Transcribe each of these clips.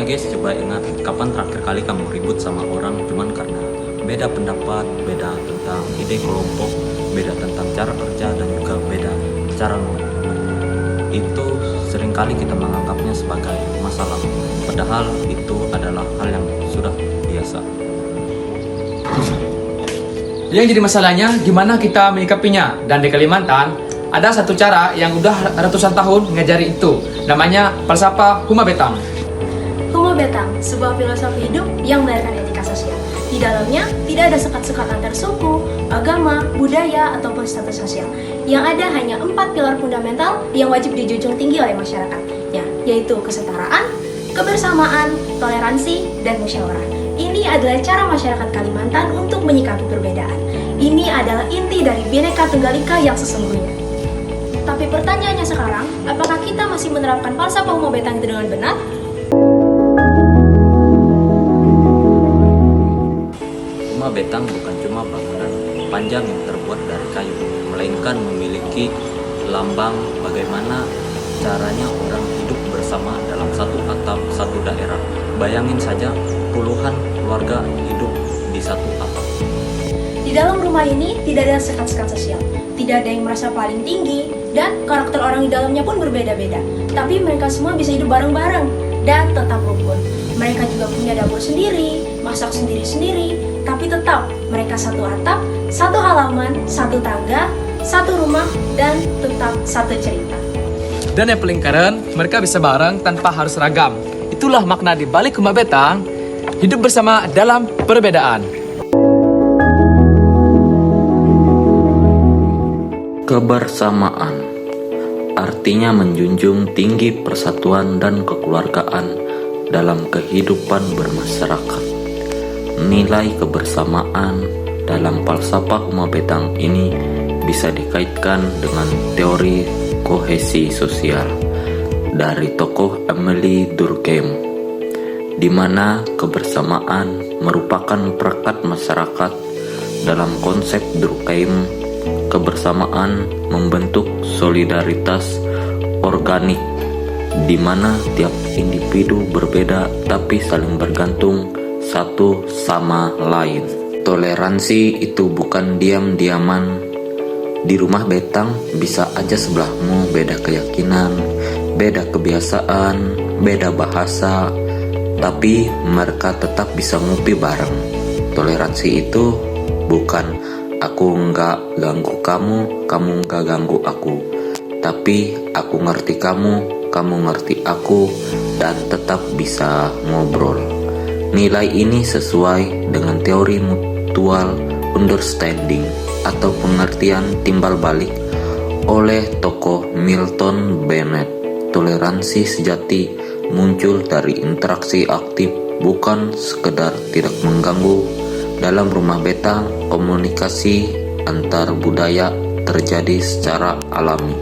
guys, coba ingat kapan terakhir kali kamu ribut sama orang cuman karena beda pendapat, beda tentang ide kelompok, beda tentang cara kerja, dan juga beda cara ngomong. Itu seringkali kita menganggapnya sebagai masalah, padahal itu adalah hal yang sudah biasa. Yang jadi masalahnya gimana kita menyikapinya. Dan di Kalimantan ada satu cara yang udah ratusan tahun ngajari itu, namanya falsafah Huma Betang. Huma Betang, sebuah filosofi hidup yang melahirkan etika sosial. Di dalamnya tidak ada sekat-sekat antar suku, agama, budaya, ataupun status sosial. Yang ada hanya 4 pilar fundamental yang wajib dijunjung tinggi oleh masyarakat, yaitu kesetaraan, kebersamaan, toleransi, dan musyawarah. Ini adalah cara masyarakat Kalimantan untuk menyikapi perbedaan. Ini adalah inti dari Bhinneka Tunggal Ika yang sesungguhnya. Tapi pertanyaannya sekarang, apakah kita masih menerapkan falsafah Huma Betang itu dengan benar? Huma Betang bukan cuma bangunan panjang yang terbuat dari kayu, melainkan memiliki lambang bagaimana caranya orang hidup bersama dalam satu atap, satu daerah. Bayangin saja puluhan keluarga hidup di satu atap. Di dalam rumah ini tidak ada sekat-sekat sosial, tidak ada yang merasa paling tinggi, dan karakter orang di dalamnya pun berbeda-beda. Tapi mereka semua bisa hidup bareng-bareng dan tetap rukun. Mereka juga punya dapur sendiri, masak sendiri-sendiri, tapi tetap mereka satu atap, satu halaman, satu tangga, satu rumah, dan tetap satu cerita. Dan yang paling keren, mereka bisa bareng tanpa harus seragam. Itulah makna di balik Huma Betang, hidup bersama dalam perbedaan. Kebersamaan artinya menjunjung tinggi persatuan dan kekeluargaan dalam kehidupan bermasyarakat. Nilai kebersamaan dalam falsafah Huma Betang ini bisa dikaitkan dengan teori kohesi sosial dari tokoh Emily Durkheim, di mana kebersamaan merupakan perekat masyarakat. Dalam konsep Durkheim, kebersamaan membentuk solidaritas organik, di mana tiap individu berbeda tapi saling bergantung satu sama lain. Toleransi itu bukan diam-diaman. Di rumah Betang bisa aja sebelahmu beda keyakinan, beda kebiasaan, beda bahasa, tapi mereka tetap bisa ngopi bareng. Toleransi itu bukan aku nggak ganggu kamu, kamu nggak ganggu aku, tapi aku ngerti kamu, kamu ngerti aku, dan tetap bisa ngobrol. Nilai ini sesuai dengan teori mutual understanding atau pengertian timbal balik oleh tokoh Milton Bennett. Toleransi sejati muncul dari interaksi aktif, bukan sekedar tidak mengganggu. Dalam rumah Betang, komunikasi antar budaya terjadi secara alami.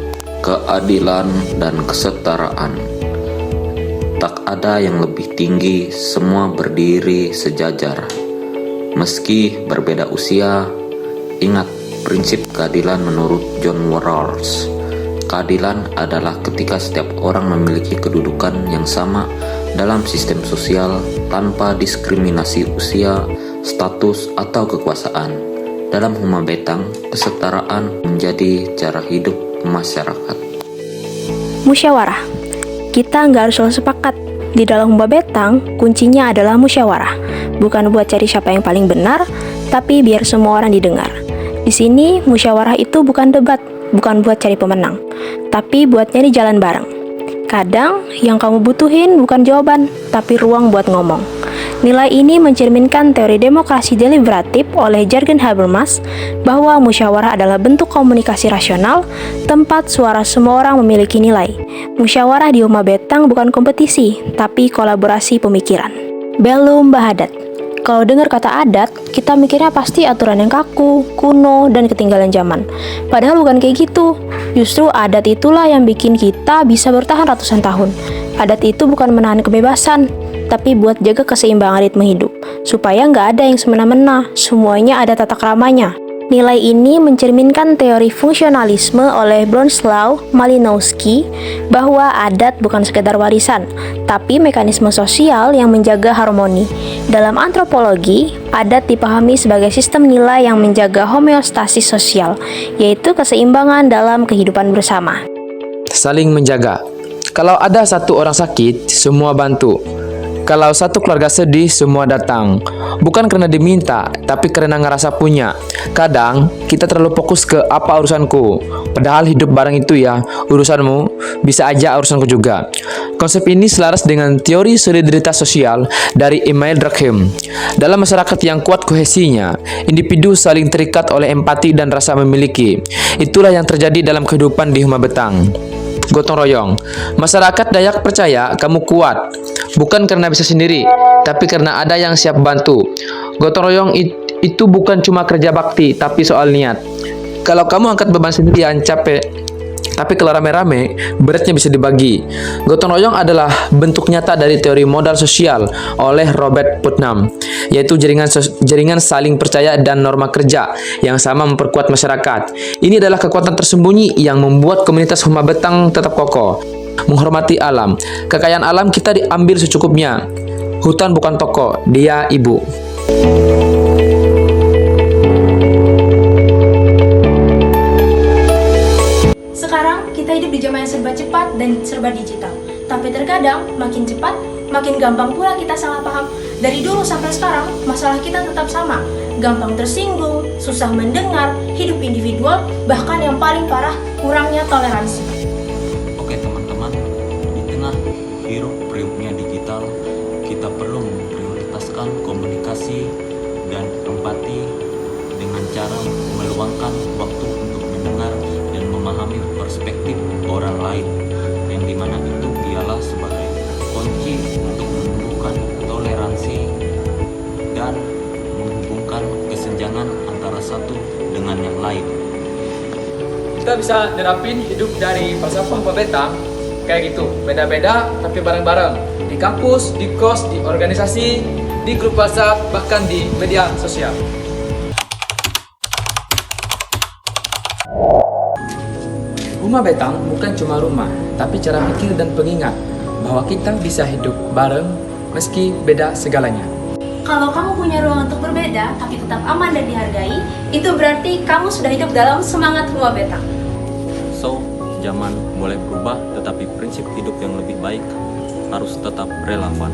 Keadilan dan kesetaraan. Tak ada yang lebih tinggi, semua berdiri sejajar. Meski berbeda usia, ingat prinsip keadilan menurut John Rawls. Keadilan adalah ketika setiap orang memiliki kedudukan yang sama dalam sistem sosial tanpa diskriminasi usia, status, atau kekuasaan. Dalam Huma Betang, kesetaraan menjadi cara hidup masyarakat. Musyawarah. Kita nggak harus selalu sepakat. Di dalam Huma Betang, kuncinya adalah musyawarah. Bukan buat cari siapa yang paling benar, tapi biar semua orang didengar. Di sini, musyawarah itu bukan debat, bukan buat cari pemenang, tapi buat nyari jalan bareng. Kadang, yang kamu butuhin bukan jawaban, tapi ruang buat ngomong. Nilai ini mencerminkan teori demokrasi deliberatif oleh Jürgen Habermas bahwa musyawarah adalah bentuk komunikasi rasional, tempat suara semua orang memiliki nilai. Musyawarah di Huma Betang bukan kompetisi, tapi kolaborasi pemikiran. Belum Bahadat. Kalau dengar kata adat, kita mikirnya pasti aturan yang kaku, kuno, dan ketinggalan zaman. Padahal bukan kayak gitu. Justru adat itulah yang bikin kita bisa bertahan ratusan tahun. Adat itu bukan menahan kebebasan, tapi buat jaga keseimbangan ritme hidup. Supaya nggak ada yang semena-mena, semuanya ada tata keramanya. Nilai ini mencerminkan teori fungsionalisme oleh Bronislaw Malinowski bahwa adat bukan sekedar warisan, tapi mekanisme sosial yang menjaga harmoni. Dalam antropologi, adat dipahami sebagai sistem nilai yang menjaga homeostasis sosial, yaitu keseimbangan dalam kehidupan bersama. Saling menjaga. Kalau ada satu orang sakit, semua bantu. Kalau satu keluarga sedih, semua datang. Bukan karena diminta, tapi karena ngerasa punya. Kadang, kita terlalu fokus ke apa urusanku. Padahal hidup bareng itu ya, urusanmu, bisa aja urusanku juga. Konsep ini selaras dengan teori solidaritas sosial dari Emile Durkheim. Dalam masyarakat yang kuat kohesinya, individu saling terikat oleh empati dan rasa memiliki. Itulah yang terjadi dalam kehidupan di Huma Betang. Gotong royong. Masyarakat Dayak percaya kamu kuat, bukan karena bisa sendiri, tapi karena ada yang siap bantu. Gotong royong itu bukan cuma kerja bakti, tapi soal niat. Kalau kamu angkat beban sendirian capek, tapi kalau rame-rame, beratnya bisa dibagi. Gotong royong adalah bentuk nyata dari teori modal sosial oleh Robert Putnam, yaitu jaringan saling percaya dan norma kerja yang sama memperkuat masyarakat. Ini adalah kekuatan tersembunyi yang membuat komunitas Huma Betang tetap kokoh. Menghormati alam. Kekayaan alam kita diambil secukupnya. Hutan bukan toko, dia ibu. Sekarang kita hidup di zaman yang serba cepat dan serba digital. Tapi terkadang makin cepat, makin gampang pula kita salah paham. Dari dulu sampai sekarang, masalah kita tetap sama. Gampang tersinggung, susah mendengar, hidup individual, bahkan yang paling parah, kurangnya toleransi. Oke teman-teman, di tengah hiruk pikuknya digital, kita perlu memprioritaskan komunikasi dan empati dengan cara meluangkan waktu untuk mendengar dan memahami perspektif orang lain, yang dimana itu ialah sebagai kunci untuk menumbuhkan toleransi dan menghubungkan kesenjangan antara satu dengan yang lain. Kita bisa nerapin hidup dari falsafah Huma Betang kayak gitu, beda-beda tapi bareng-bareng. Di kampus, di kos, di organisasi, di grup WhatsApp, bahkan di media sosial. Huma Betang bukan cuma rumah, tapi cara pikir dan pengingat bahwa kita bisa hidup bareng meski beda segalanya. Kalau kamu punya ruang untuk berbeda, tapi tetap aman dan dihargai, itu berarti kamu sudah hidup dalam semangat Huma Betang. So, zaman boleh berubah, tetapi prinsip hidup yang lebih baik harus tetap relevan.